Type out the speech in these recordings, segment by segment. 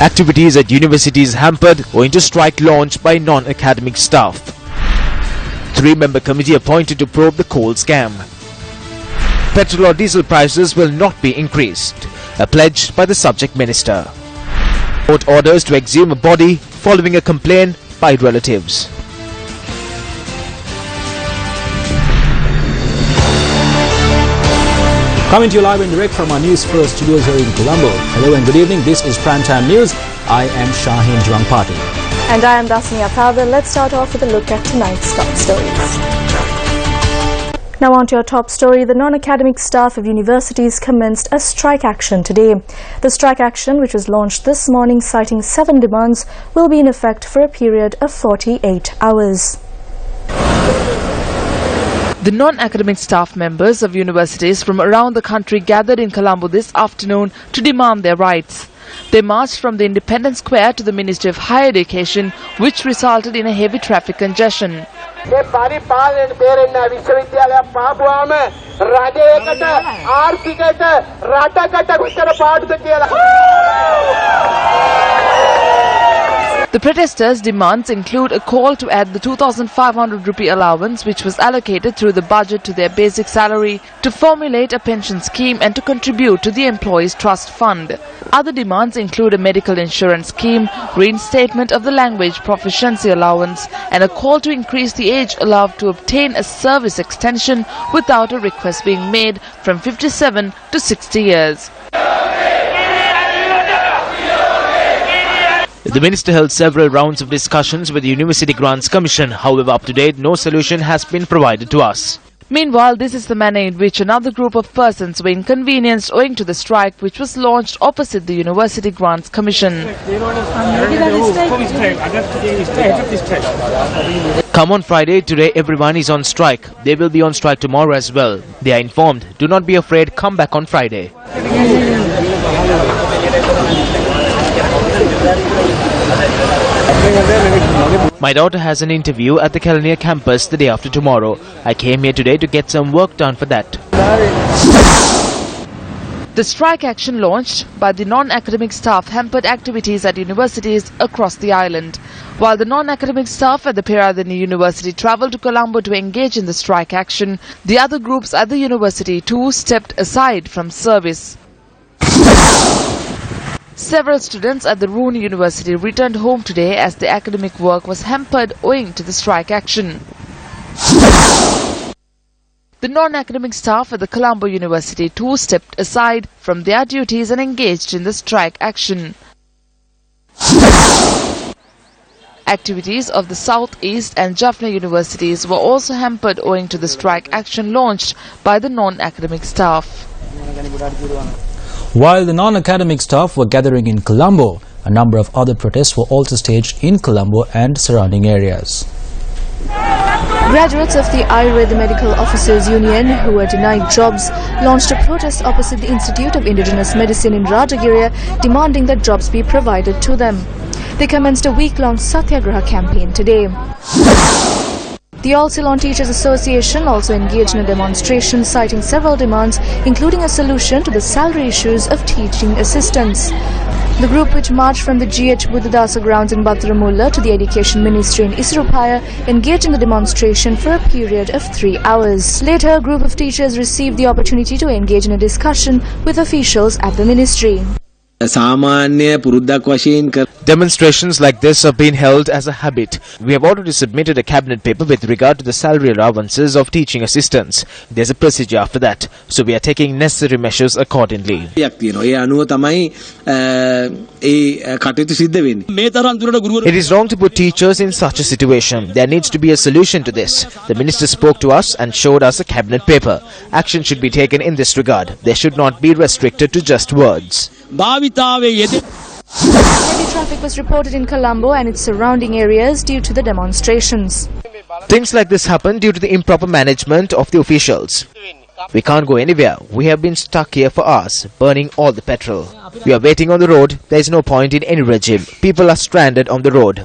Activities at universities hampered owing to strike launched by non-academic staff. 3-member committee appointed to probe the coal scam. Petrol or diesel prices will not be increased. A pledge by the subject minister. Court orders to exhume a body following a complaint by relatives. Coming to you live and direct from our Newsfirst studios here in Colombo. Hello and good evening. This is Primetime News. I am Shaheen Jwangpati. And I am Dasnia Fowler. Let's start off with a look at tonight's top stories. Now on to your top story. The non-academic staff of universities commenced a strike action today. The strike action, which was launched this morning citing 7 demands, will be in effect for a period of 48 hours. The non-academic staff members of universities from around the country gathered in Colombo this afternoon to demand their rights. They marched from the Independence Square to the Ministry of Higher Education, which resulted in a heavy traffic congestion. The protesters' demands include a call to add the 2,500 rupee allowance which was allocated through the budget to their basic salary, to formulate a pension scheme and to contribute to the Employees Trust Fund. Other demands include a medical insurance scheme, reinstatement of the language proficiency allowance and a call to increase the age allowed to obtain a service extension without a request being made from 57 to 60 years. The minister held several rounds of discussions with the University Grants Commission. However, up to date, no solution has been provided to us. Meanwhile, this is the manner in which another group of persons were inconvenienced owing to the strike which was launched opposite the University Grants Commission. Come on Friday, today everyone is on strike. They will be on strike tomorrow as well. They are informed. Do not be afraid, come back on Friday. My daughter has an interview at the Kelaniya campus the day after tomorrow. I came here today to get some work done for that. The strike action launched by the non-academic staff hampered activities at universities across the island. While the non-academic staff at the Peradeniya University travelled to Colombo to engage in the strike action, the other groups at the university too stepped aside from service. Several students at the Roon University returned home today as the academic work was hampered owing to the strike action. The non-academic staff at the Colombo University too stepped aside from their duties and engaged in the strike action. Activities of the South East and Jaffna universities were also hampered owing to the strike action launched by the non-academic staff. While the non-academic staff were gathering in Colombo, a number of other protests were also staged in Colombo and surrounding areas. Graduates of the Ayurveda Medical Officers Union who were denied jobs launched a protest opposite the Institute of Indigenous Medicine in Rajagiriya, demanding that jobs be provided to them. They commenced a week-long Satyagraha campaign today. The All Ceylon Teachers Association also engaged in a demonstration citing several demands, including a solution to the salary issues of teaching assistants. The group, which marched from the GH Buddhadasa grounds in Batramulla to the Education Ministry in Isrupaya, engaged in the demonstration for a period of 3 hours. Later, a group of teachers received the opportunity to engage in a discussion with officials at the ministry. Demonstrations like this are being held as a habit. We have already submitted a cabinet paper with regard to the salary allowances of teaching assistants. There's a procedure after that, so we are taking necessary measures accordingly. It is wrong to put teachers in such a situation. There needs to be a solution to this. The minister spoke to us and showed us a cabinet paper. Action should be taken in this regard. They should not be restricted to just words. Heavy traffic was reported in Colombo and its surrounding areas due to the demonstrations. Things like this happen due to the improper management of the officials. We can't go anywhere. We have been stuck here for hours, burning all the petrol. We are waiting on the road. There is no point in any regime. People are stranded on the road.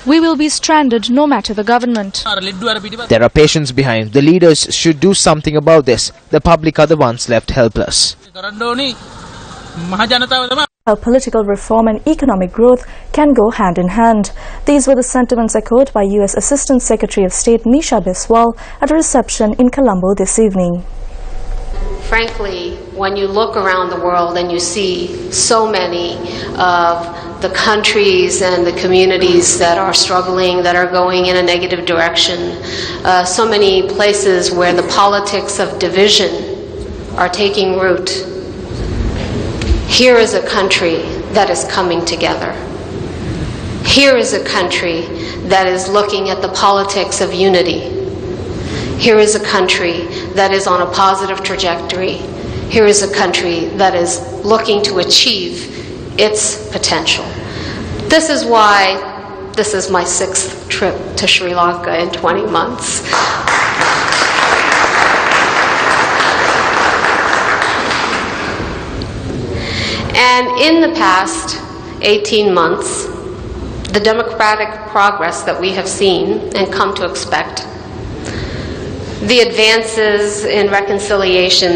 We will be stranded no matter the government. There are patients behind. The leaders should do something about this. The public are the ones left helpless. How political reform and economic growth can go hand in hand. These were the sentiments echoed by U.S. Assistant Secretary of State Nisha Biswal at a reception in Colombo this evening. Frankly, when you look around the world and you see so many of the countries and the communities that are struggling, that are going in a negative direction, so many places where the politics of division are taking root, here is a country that is coming together. Here is a country that is looking at the politics of unity. Here is a country that is on a positive trajectory. Here is a country that is looking to achieve its potential. This is why this is my 6th trip to Sri Lanka in 20 months. And in the past 18 months, the democratic progress that we have seen and come to expect, the advances in reconciliation,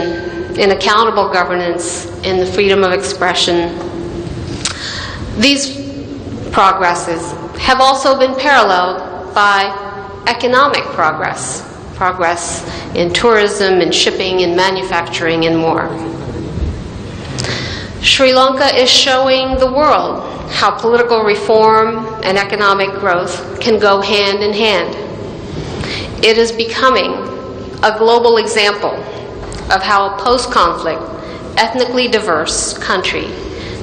in accountable governance, in the freedom of expression, these progresses have also been paralleled by economic progress, progress in tourism, in shipping, in manufacturing, and more. Sri Lanka is showing the world how political reform and economic growth can go hand in hand. It is becoming a global example of how a post-conflict, ethnically diverse country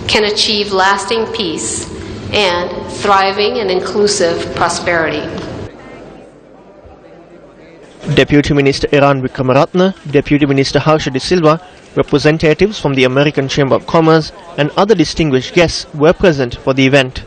can achieve lasting peace and thriving and inclusive prosperity. Deputy Minister Iran Vikramaratne, Deputy Minister Harsha De Silva, representatives from the American Chamber of Commerce and other distinguished guests were present for the event.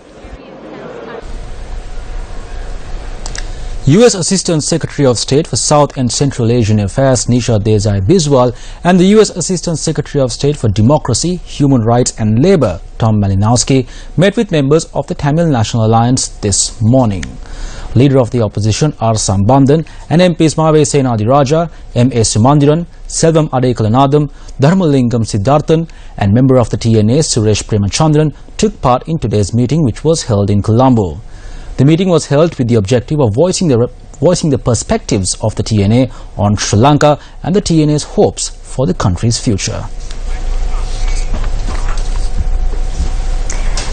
U.S. Assistant Secretary of State for South and Central Asian Affairs Nisha Biswal and the U.S. Assistant Secretary of State for Democracy, Human Rights and Labour Tom Malinowski met with members of the Tamil National Alliance this morning. Leader of the opposition R. Sambandhan and MPs Mave Senadi Raja, M.A. Sumandiran, Selvam Adekalanadam, Dharmalingam Siddharthan and member of the TNA Suresh Premachandran took part in today's meeting, which was held in Colombo. The meeting was held with the objective of voicing the perspectives of the TNA on Sri Lanka and the TNA's hopes for the country's future.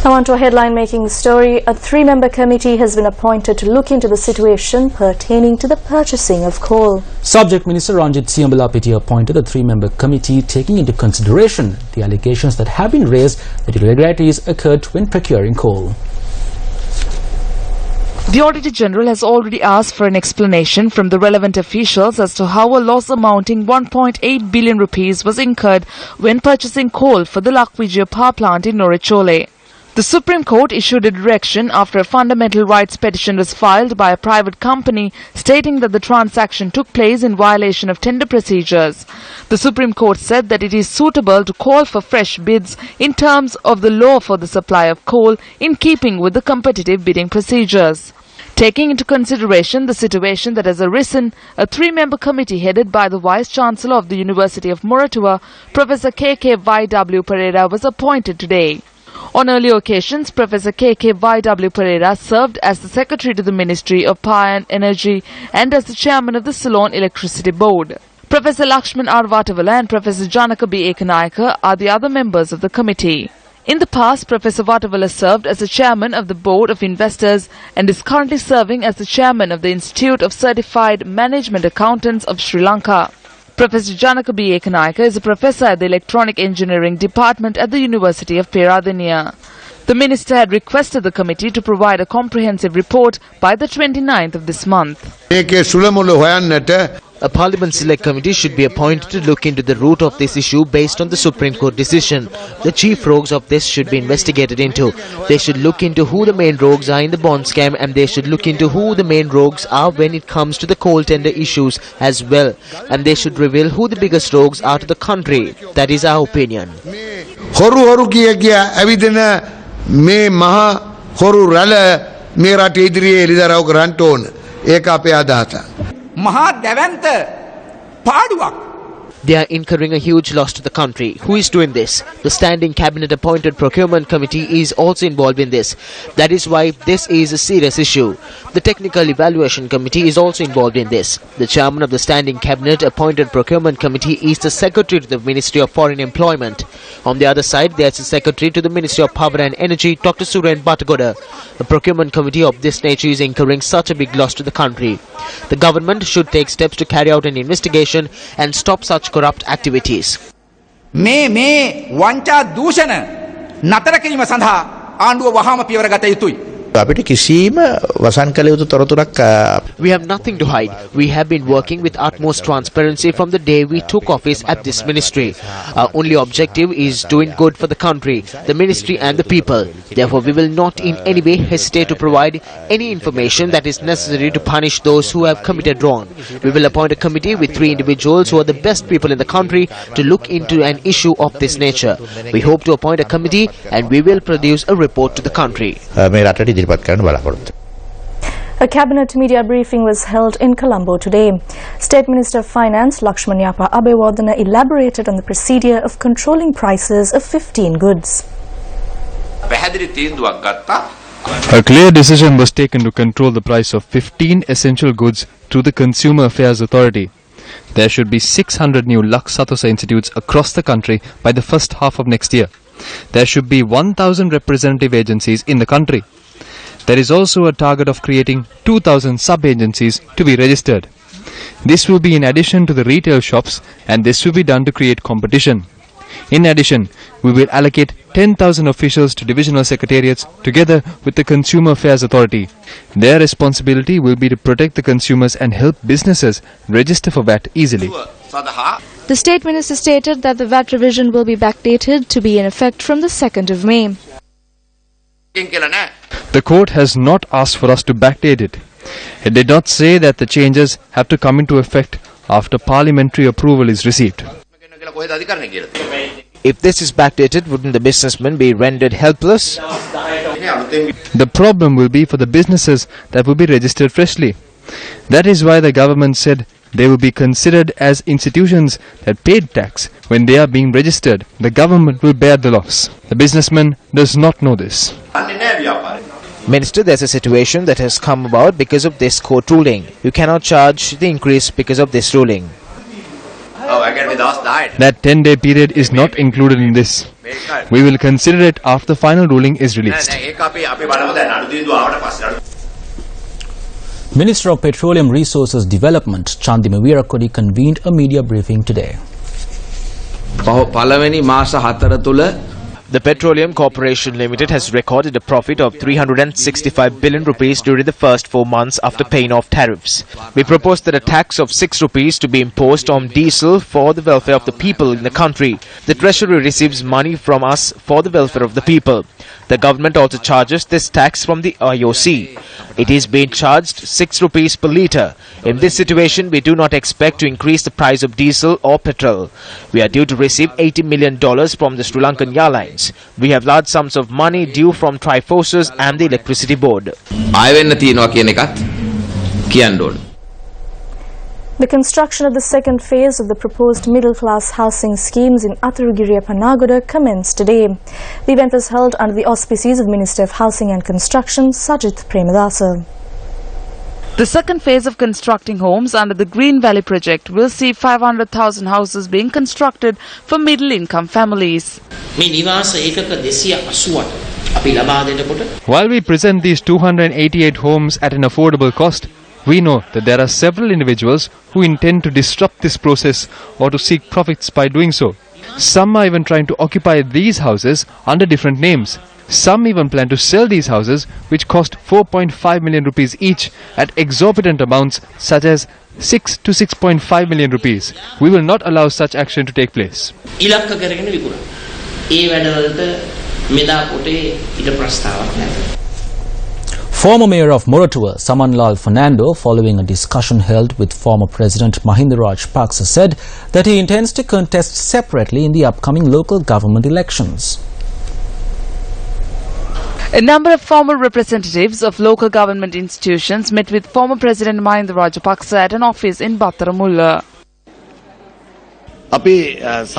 Now on to a headline-making story. A 3-member committee has been appointed to look into the situation pertaining to the purchasing of coal. Subject Minister Ranjit Siambalapiti appointed a 3-member committee taking into consideration the allegations that have been raised that irregularities occurred when procuring coal. The Auditor General has already asked for an explanation from the relevant officials as to how a loss amounting 1.8 billion rupees was incurred when purchasing coal for the Lakvijaya power plant in Norechole. The Supreme Court issued a direction after a fundamental rights petition was filed by a private company stating that the transaction took place in violation of tender procedures. The Supreme Court said that it is suitable to call for fresh bids in terms of the law for the supply of coal in keeping with the competitive bidding procedures. Taking into consideration the situation that has arisen, a 3-member committee headed by the Vice-Chancellor of the University of Moratuwa, Professor K.K.Y.W. Pereira, was appointed today. On earlier occasions, Professor K.K.Y.W. Pereira served as the Secretary to the Ministry of Power and Energy and as the Chairman of the Ceylon Electricity Board. Professor Lakshman R. Vatavala and Professor Janaka B. Ekanayaka are the other members of the committee. In the past, Professor Vatavala served as the Chairman of the Board of Investors and is currently serving as the Chairman of the Institute of Certified Management Accountants of Sri Lanka. Professor Janaka B. Ekanayaka is a professor at the Electronic Engineering Department at the University of Peradeniya. The Minister had requested the committee to provide a comprehensive report by the 29th of this month. A Parliament Select Committee should be appointed to look into the root of this issue based on the Supreme Court decision. The chief rogues of this should be investigated into. They should look into who the main rogues are in the bond scam, and they should look into who the main rogues are when it comes to the coal tender issues as well. And they should reveal who the biggest rogues are to the country. That is our opinion. They are incurring a huge loss to the country. Who is doing this? The Standing Cabinet Appointed Procurement Committee is also involved in this. That is why this is a serious issue. The Technical Evaluation Committee is also involved in this. The Chairman of the Standing Cabinet Appointed Procurement Committee is the Secretary to the Ministry of Foreign Employment. On the other side, there is the Secretary to the Ministry of Power and Energy, Dr. Suren Batagoda. The Procurement Committee of this nature is incurring such a big loss to the country. The government should take steps to carry out an investigation and stop such corrupt activities. මේ වංචා දූෂණ නතර කිරීම සඳහා ආණ්ඩුව වහාම පියවර ගත යුතුයි. අපිට කිසිම වසන් කළ යුතු තොරතුරක් We have nothing to hide. We have been working with utmost transparency from the day we took office at this ministry. Our only objective is doing good for the country, the ministry and the people. Therefore, we will not in any way hesitate to provide any information that is necessary to punish those who have committed wrong. We will appoint a committee with 3 individuals who are the best people in the country to look into an issue of this nature. We hope to appoint a committee and we will produce a report to the country. A cabinet media briefing was held in Colombo today. State Minister of Finance Lakshman Yapa Abewardena elaborated on the procedure of controlling prices of 15 goods. A clear decision was taken to control the price of 15 essential goods through the Consumer Affairs Authority. There should be 600 new Lux Satosa institutes across the country by the first half of next year. There should be 1,000 representative agencies in the country. There is also a target of creating 2,000 sub-agencies to be registered. This will be in addition to the retail shops, and this will be done to create competition. In addition, we will allocate 10,000 officials to divisional secretariats together with the Consumer Affairs Authority. Their responsibility will be to protect the consumers and help businesses register for VAT easily. The State Minister stated that the VAT revision will be backdated to be in effect from the 2nd of May. The court has not asked for us to backdate it. It did not say that the changes have to come into effect after parliamentary approval is received. If this is backdated, wouldn't the businessmen be rendered helpless? The problem will be for the businesses that will be registered freshly. That is why the government said they will be considered as institutions that paid tax when they are being registered. The government will bear the loss. The businessman does not know this. Minister, there's a situation that has come about because of this court ruling. You cannot charge the increase because of this ruling. That 10-day period is not included in this. We will consider it after the final ruling is released. Minister of Petroleum Resources Development Chandima Weerakodi convened a media briefing today. The Petroleum Corporation Limited has recorded a profit of 365 billion rupees during the first 4 months after paying off tariffs. We propose that a tax of 6 rupees to be imposed on diesel for the welfare of the people in the country. The Treasury receives money from us for the welfare of the people. The government also charges this tax from the IOC. It is being charged 6 rupees per litre. In this situation, we do not expect to increase the price of diesel or petrol. We are due to receive $80 million from the Sri Lankan Airlines. We have large sums of money due from Triforces and the Electricity Board. The construction of the second phase of the proposed middle-class housing schemes in Atharugiriya Panagoda commenced today. The event was held under the auspices of Minister of Housing and Construction, Sajith Premadasa. The second phase of constructing homes under the Green Valley project will see 500,000 houses being constructed for middle-income families. While we present these 288 homes at an affordable cost, we know that there are several individuals who intend to disrupt this process or to seek profits by doing so. Some are even trying to occupy these houses under different names. Some even plan to sell these houses, which cost 4.5 million rupees each, at exorbitant amounts such as 6 to 6.5 million rupees. We will not allow such action to take place. Former Mayor of Moratuwa, Samanlal Fernando, following a discussion held with former President Namal Rajapaksa, said that he intends to contest separately in the upcoming local government elections. A number of former representatives of local government institutions met with former President Namal Rajapaksa at an office in Battaramulla. As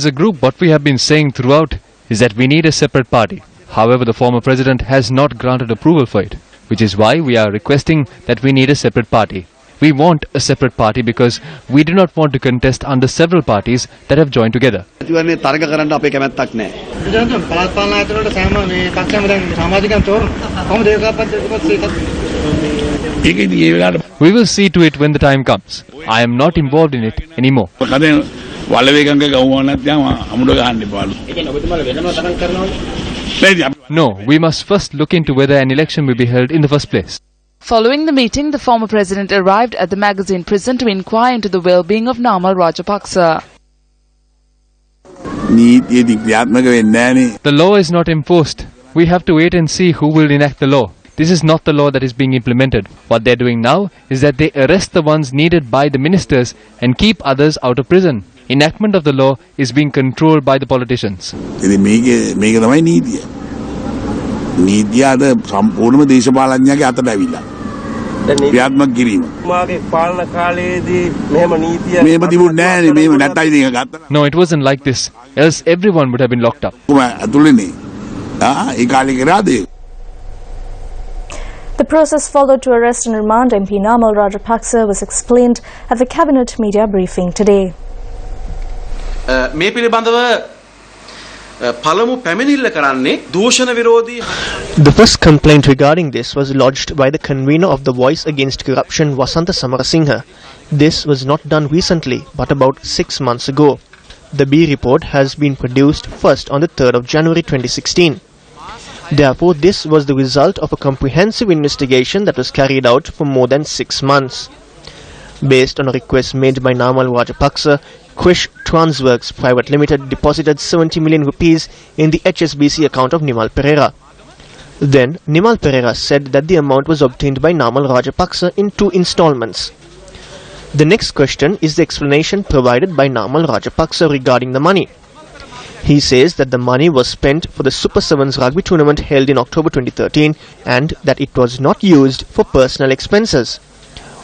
a group, what we have been saying throughout is that we need a separate party. However, the former president has not granted approval for it, which is why we are requesting that we need a separate party. We want a separate party because we do not want to contest under several parties that have joined together. We will see to it when the time comes. I am not involved in it anymore. No, we must first look into whether an election will be held in the first place. Following the meeting, the former president arrived at the magazine prison to inquire into the well-being of Namal Rajapaksa. The law is not enforced. We have to wait and see who will enact the law. This is not the law that is being implemented. What they are doing now is that they arrest the ones needed by the ministers and keep others out of prison. Enactment of the law is being controlled by the politicians. No, it wasn't like this. Else everyone would have been locked up. The process followed to arrest and remand MP Namal Rajapaksa was explained at the cabinet media briefing today. The first complaint regarding this was lodged by the convener of the Voice Against Corruption, Vasantha Samarasinghe. This was not done recently, but about 6 months ago. The B report has been produced first on the 3rd of January 2016. Therefore, this was the result of a comprehensive investigation that was carried out for more than 6 months. Based on a request made by Namal Rajapaksa, Krish Transworks Private Limited deposited 70 million rupees in the HSBC account of Nimal Pereira. Then, Nimal Pereira said that the amount was obtained by Namal Rajapaksa in 2 installments. The next question is the explanation provided by Namal Rajapaksa regarding the money. He says that the money was spent for the Super 7s rugby tournament held in October 2013 and that it was not used for personal expenses.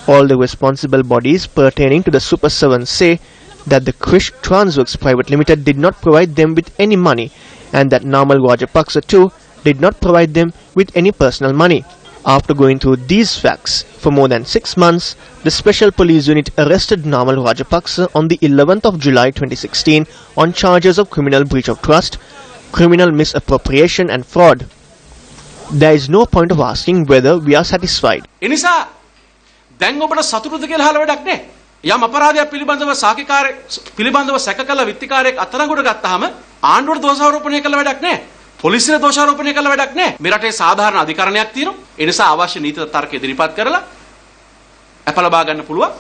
All the responsible bodies pertaining to the Super 7s say that the Krish Transworks Private Limited did not provide them with any money and that Namal Rajapaksa too did not provide them with any personal money. After going through these facts for more than 6 months, the Special Police Unit arrested Namal Rajapaksa on the 11th of July 2016 on charges of criminal breach of trust, criminal misappropriation and fraud. There is no point of asking whether we are satisfied. දැන් ඔබට සතුටුද කියලා අහලා වැඩක් නැහැ. යම් අපරාධයක් පිළිබඳව සාක්ෂිකාරයෙක් පිළිබඳව සැක කළ විත්තිකාරයෙක් අත්අඩංගුවට ගත්තාම ආණ්ඩුවට දෝෂාරෝපණය කළ වැඩක් නැහැ. පොලිසියට දෝෂාරෝපණය කළ වැඩක් නැහැ. මේ රටේ සාධාරණ අධිකරණයක් තියෙනවා. ඒ නිසා අවශ්‍ය නීති තර්ක ඉදිරිපත් කරලා අප ලබා ගන්න පුළුවන්.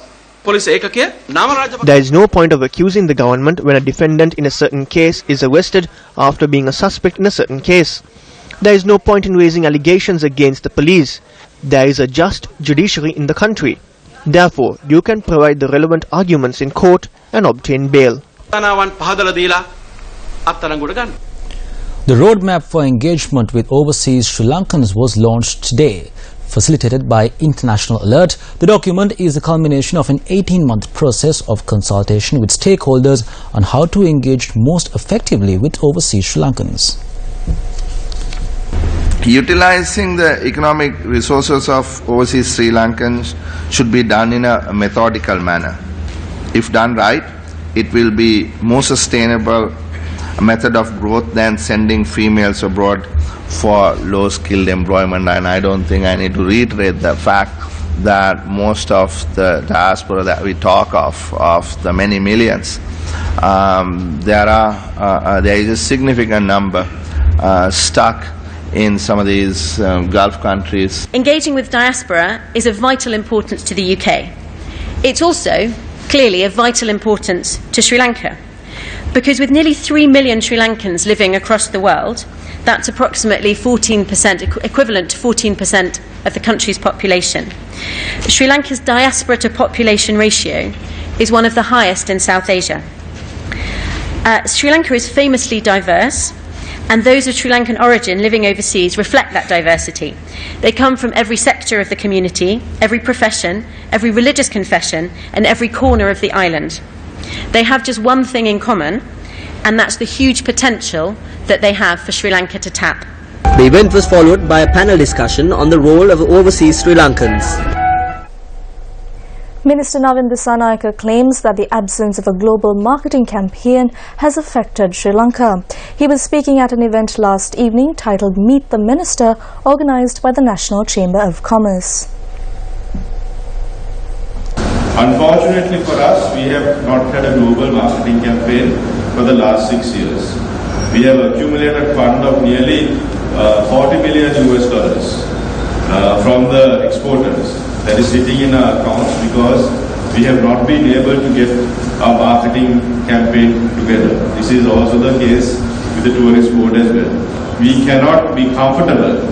පොලිස් ඒකකය නාම Rajapaksa. There is no point of accusing the government when a defendant in a certain case is arrested after being a suspect in a certain case. There is no point in raising allegations against the police. There is a just judiciary in the country. Therefore, you can provide the relevant arguments in court and obtain bail. The roadmap for engagement with overseas Sri Lankans was launched today. Facilitated by International Alert, the document is a culmination of an 18-month process of consultation with stakeholders on how to engage most effectively with overseas Sri Lankans. Utilizing the economic resources of overseas Sri Lankans should be done in a methodical manner. If done right, it will be more sustainable method of growth than sending females abroad for low-skilled employment. And I don't think I need to reiterate the fact that most of the diaspora that we talk of the many millions, there is a significant number stuck in some of these Gulf countries. Engaging with diaspora is of vital importance to the UK. It's also clearly of vital importance to Sri Lanka, because with nearly 3 million Sri Lankans living across the world, that's approximately 14%, equivalent to 14% of the country's population. Sri Lanka's diaspora to population ratio is one of the highest in South Asia. Sri Lanka is famously diverse, and those of Sri Lankan origin living overseas reflect that diversity. They come from every sector of the community, every profession, every religious confession, and every corner of the island. They have just one thing in common, and that's the huge potential that they have for Sri Lanka to tap. The event was followed by a panel discussion on the role of overseas Sri Lankans. Minister Namal Rajapaksa claims that the absence of a global marketing campaign has affected Sri Lanka. He was speaking at an event last evening titled Meet the Minister, organised by the National Chamber of Commerce. Unfortunately for us, we have not had a global marketing campaign for the last 6 years. We have accumulated fund of nearly $40 million from the exporters that is sitting in our accounts because we have not been able to get our marketing campaign together. This is also the case with the tourist board as well. We cannot be comfortable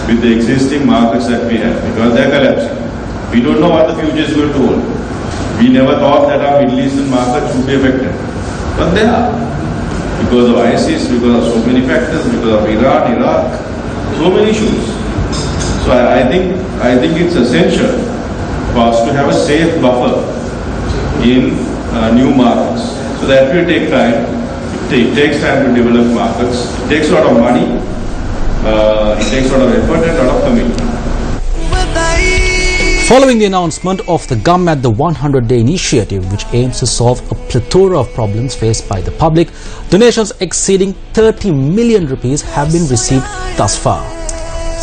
with the existing markets that we have because they are collapsing. We don't know what the future is going to hold. We never thought that our Middle Eastern markets would be affected, but they are. Because of ISIS, because of so many factors, because of Iran, Iraq, so many issues. So I think it's essential for us to have a safe buffer in new markets. So that will take time. It takes time to develop markets. It takes a lot of money. It takes a lot of effort and a lot of commitment. Following the announcement of the Gum at the 100-day initiative, which aims to solve a plethora of problems faced by the public, donations exceeding 30 million rupees have been received thus far.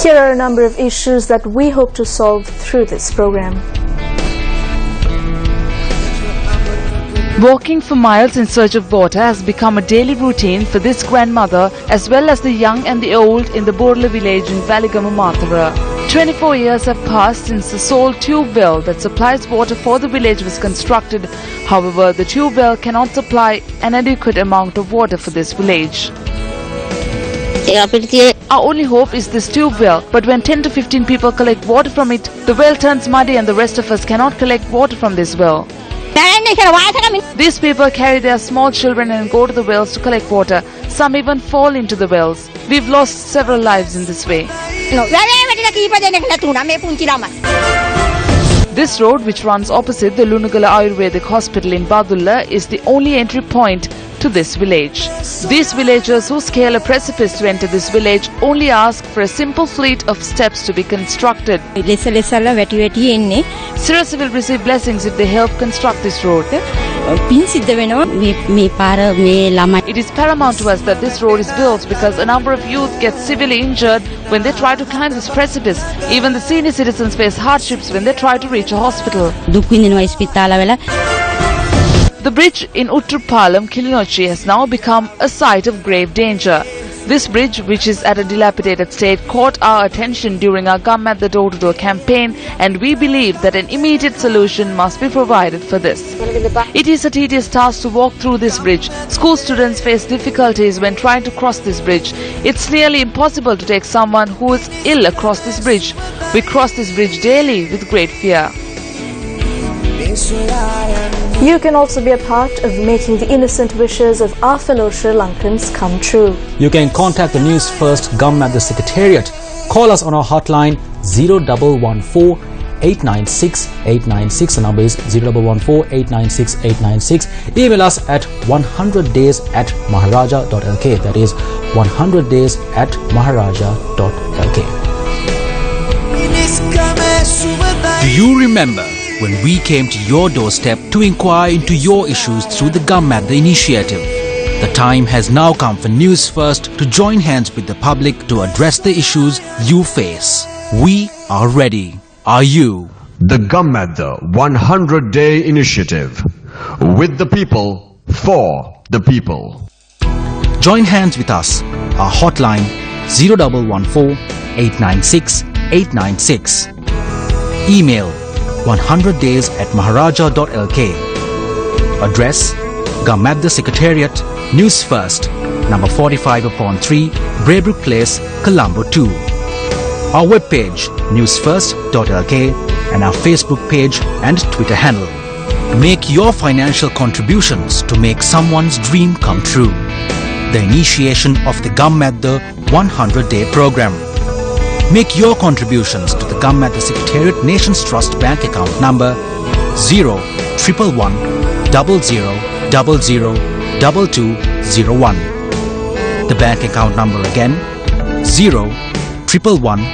Here are a number of issues that we hope to solve through this program. Walking for miles in search of water has become a daily routine for this grandmother as well as the young and the old in the Borla village in Valigama Mathura. 24 years have passed since the sole tube well that supplies water for the village was constructed. However, the tube well cannot supply an adequate amount of water for this village. Our only hope is this tube well, but when 10 to 15 people collect water from it, the well turns muddy and the rest of us cannot collect water from this well. These people carry their small children and go to the wells to collect water. Some even fall into the wells. We've lost several lives in this way. This road, which runs opposite the Lunagala Ayurvedic Hospital in Badulla, is the only entry point to this village. These villagers who scale a precipice to enter this village only ask for a simple fleet of steps to be constructed. Sirasa will receive blessings if they help construct this road. It is paramount to us that this road is built because a number of youth get severely injured when they try to climb this precipice. Even the senior citizens face hardships when they try to reach a hospital. The bridge in Uttarpalam, Kilinochi has now become a site of grave danger. This bridge, which is at a dilapidated state, caught our attention during our Gum at the Door-to-Door campaign, and we believe that an immediate solution must be provided for this. It is a tedious task to walk through this bridge. School students face difficulties when trying to cross this bridge. It's nearly impossible to take someone who is ill across this bridge. We cross this bridge daily with great fear. You can also be a part of making the innocent wishes of our fellow Sri Lankans come true. You can contact the News First Gum at the Secretariat. Call us on our hotline 0114 896 896. The number is 0114 896 896. Email us at 100days@maharaja.lk. That is 100days@maharaja.lk. Do you remember when we came to your doorstep to inquire into your issues through the Gum at the initiative? The time has now come for News First to join hands with the public to address the issues you face. We are ready. Are you? The Gum at the 100-day initiative. With the people, for the people. Join hands with us. Our hotline 0114 896 896. Email 100days@maharaja.lk. Address Gum at the Secretariat, News First, number 45/3, Braybrook Place, Colombo 2. Our webpage Newsfirst.lk and our Facebook page and Twitter handle. Make your financial contributions to make someone's dream come true. the initiation of the Gammadda 100-day program. Make your contributions to the Gammadda Secretariat Nations Trust Bank account number 01111 00002201. The bank account number again 01111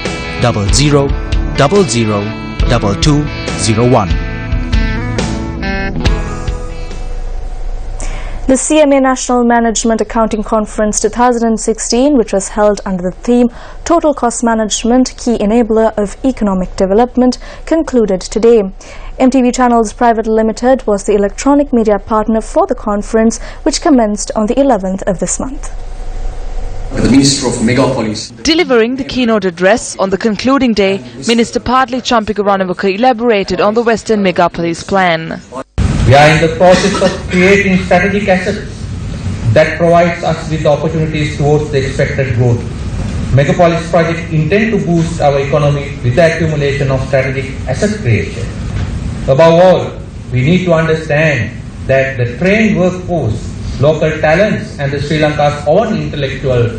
00002201. The CMA National Management Accounting Conference 2016, which was held under the theme Total Cost Management, Key Enabler of Economic Development, concluded today. MTV Channels Private Limited was the electronic media partner for the conference, which commenced on the 11th of this month. The Minister of Megapolis. Delivering the keynote address on the concluding day, Minister Padli Champikaranavaka elaborated on the Western Megapolis plan. We are in the process of creating strategic assets that provides us with opportunities towards the expected growth. Megapolis project intend to boost our economy with the accumulation of strategic asset creation. Above all, we need to understand that the trained workforce, local talents and the Sri Lanka's own intellectual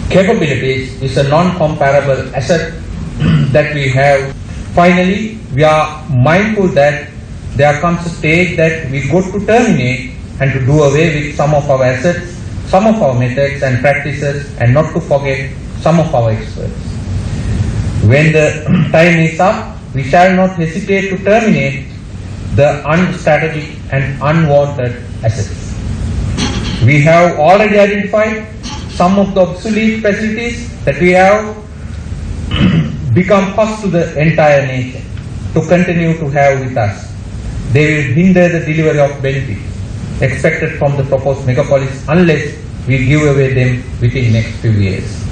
capabilities is a non-comparable asset that we have. Finally, we are mindful that there comes a stage that we got to terminate and to do away with some of our assets, some of our methods and practices, and not to forget some of our experts. When the time is up, we shall not hesitate to terminate the unstrategic and unwanted assets. We have already identified some of the obsolete facilities that we have become cost to the entire nation to continue to have with us. They will hinder the delivery of benefits expected from the proposed megapolis unless we give away them within next few years.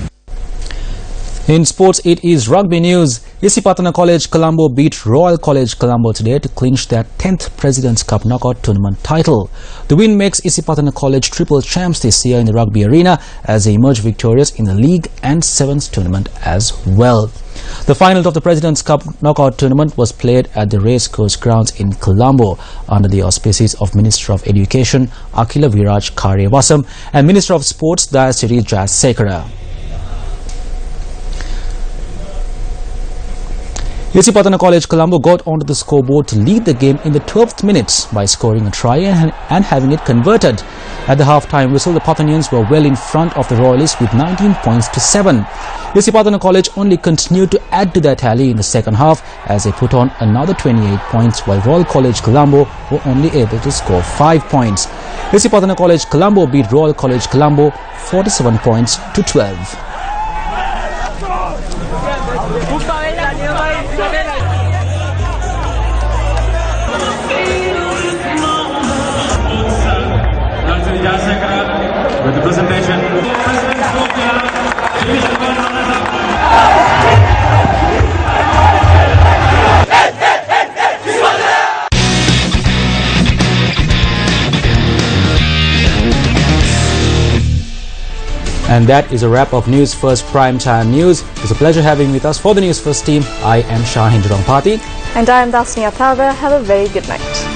In sports, it is rugby news. Isipatana College Colombo beat Royal College Colombo today to clinch their 10th President's Cup knockout tournament title. The win makes Isipatana College triple champs this year in the rugby arena as they emerge victorious in the league and sevens tournament as well. The final of the President's Cup knockout tournament was played at the Racecourse grounds in Colombo under the auspices of Minister of Education Akila Viraj Karyavasam and Minister of Sports Dayasiri Jayasekara. Isipatana College Colombo got onto the scoreboard to lead the game in the 12th minute by scoring a try and having it converted. At the half-time whistle, the Pathanians were well in front of the Royalists with 19 points to 7. Isipatana College only continued to add to their tally in the second half as they put on another 28 points, while Royal College Colombo were only able to score 5 points. Isipatana College Colombo beat Royal College Colombo 47 points to 12. With the presentation. And that is a wrap of News First Primetime News. It's a pleasure having with us for the News First team. I am Shahin Jurampati. And I am Dasni Athaga. Have a very good night.